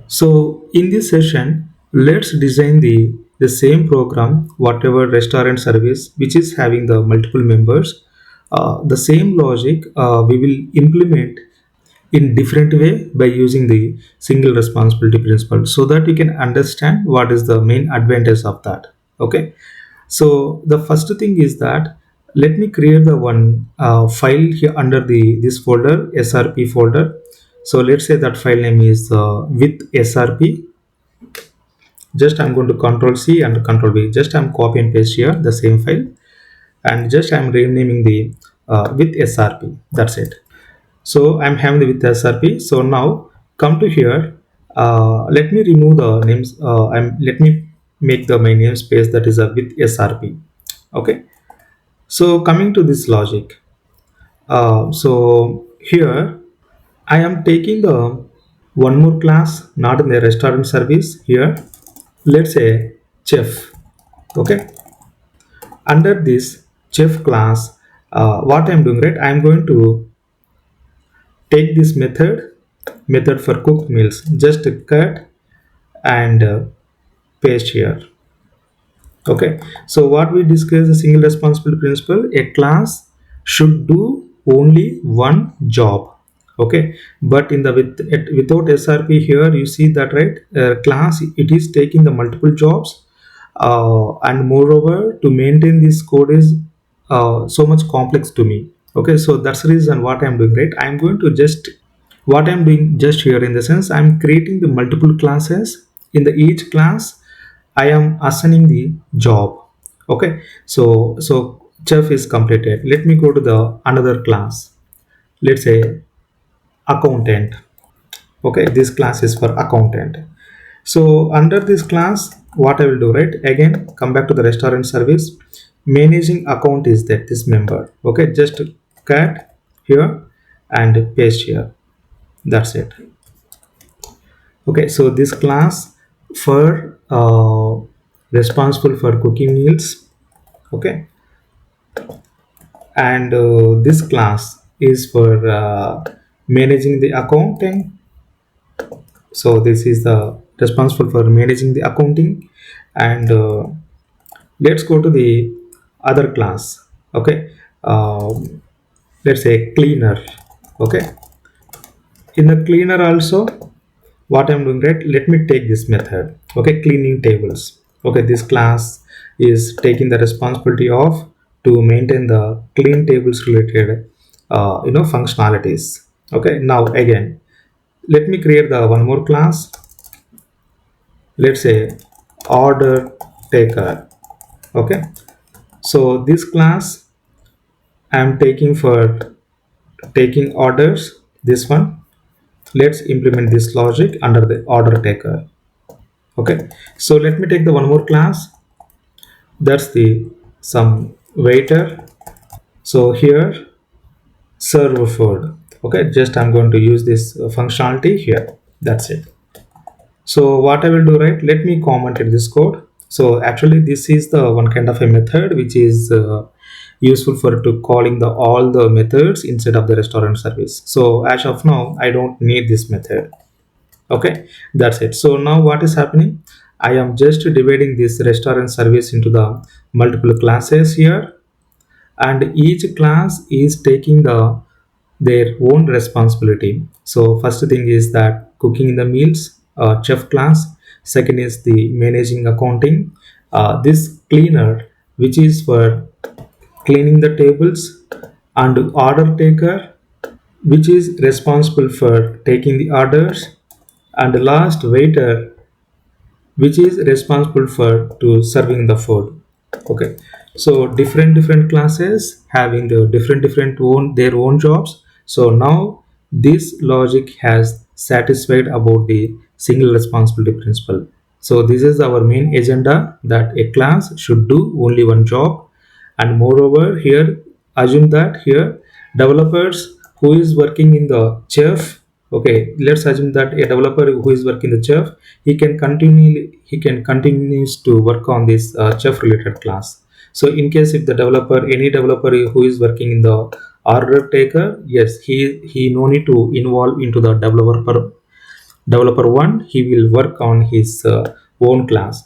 So in this session, let's design the same program, whatever restaurant service which is having the multiple members. The same logic we will implement in different way by using the single responsibility principle, so that you can understand what is the main advantage of that. Okay. So the first thing is that let me create the one file here under the this folder, SRP folder. So let's say that file name is with SRP. Just I'm going to control C and control V. Just I'm copy and paste here the same file, and just I'm renaming the with SRP. That's it. So I'm having the with SRP. So now come to here. Let me remove the names. Let me make the my namespace that is a with SRP. Okay. So coming to this logic. So here I am taking the one more class, not in the restaurant service here. Let's say chef. Okay. Under this chef class, what I'm doing, right? I'm going to take this method for cooked meals. Just cut and paste here. Okay. So what we discussed, the single responsibility principle, a class should do only one job. Okay. But in the without SRP here, you see that, right? Class, it is taking the multiple jobs, and moreover to maintain this code is so much complex to me. Okay. So that's the reason what I'm doing, right? I'm going to just what I'm doing just here, in the sense I'm creating the multiple classes. In the each class I am assigning the job. Okay. So chef is completed. Let me go to the another class. Let's say accountant. Okay, this class is for accountant. So under this class, what I will do, right? Again, come back to the restaurant service. Managing account is that this member. Okay, just cut here and paste here. That's it. Okay, so this class for responsible for cooking meals. Okay, and this class is for managing the accounting. So this is the responsible for managing the accounting. And let's go to the other class. Okay. Let's say cleaner. Okay. In the cleaner also, what I'm doing, right? Let me take this method. Okay, cleaning tables. Okay, this class is taking the responsibility of to maintain the clean tables related functionalities. Okay, now again, let me create the one more class. Let's say order taker. Okay, so this class I'm taking for taking orders. This one, let's implement this logic under the order taker. Okay, so let me take the one more class. That's the some waiter. So here serve food. Okay, just I'm going to use this functionality here. That's it. So what I will do, right? Let me comment this code. So actually this is the one kind of a method which is useful for to calling the all the methods instead of the restaurant service. So as of now, I don't need this method. Okay, that's it. So now what is happening? I am just dividing this restaurant service into the multiple classes here, and each class is taking their own responsibility. So first thing is that cooking the meals, chef class. Second is the managing accounting. This cleaner, which is for cleaning the tables, and order taker, which is responsible for taking the orders, and the last waiter, which is responsible for to serving the food. Okay, so different classes having the different own their own jobs. So now this logic has satisfied about the single responsibility principle. So this is our main agenda, that a class should do only one job. And moreover here, assume that here developers who is working in the chef. Okay, let's assume that a developer who is working the chef, he can continues to work on this chef related class. So in case if the developer, any developer who is working in the order taker, yes, he no need to involve into the developer Developer 1, he will work on his own class,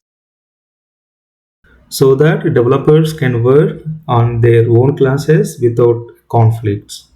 so that developers can work on their own classes without conflicts.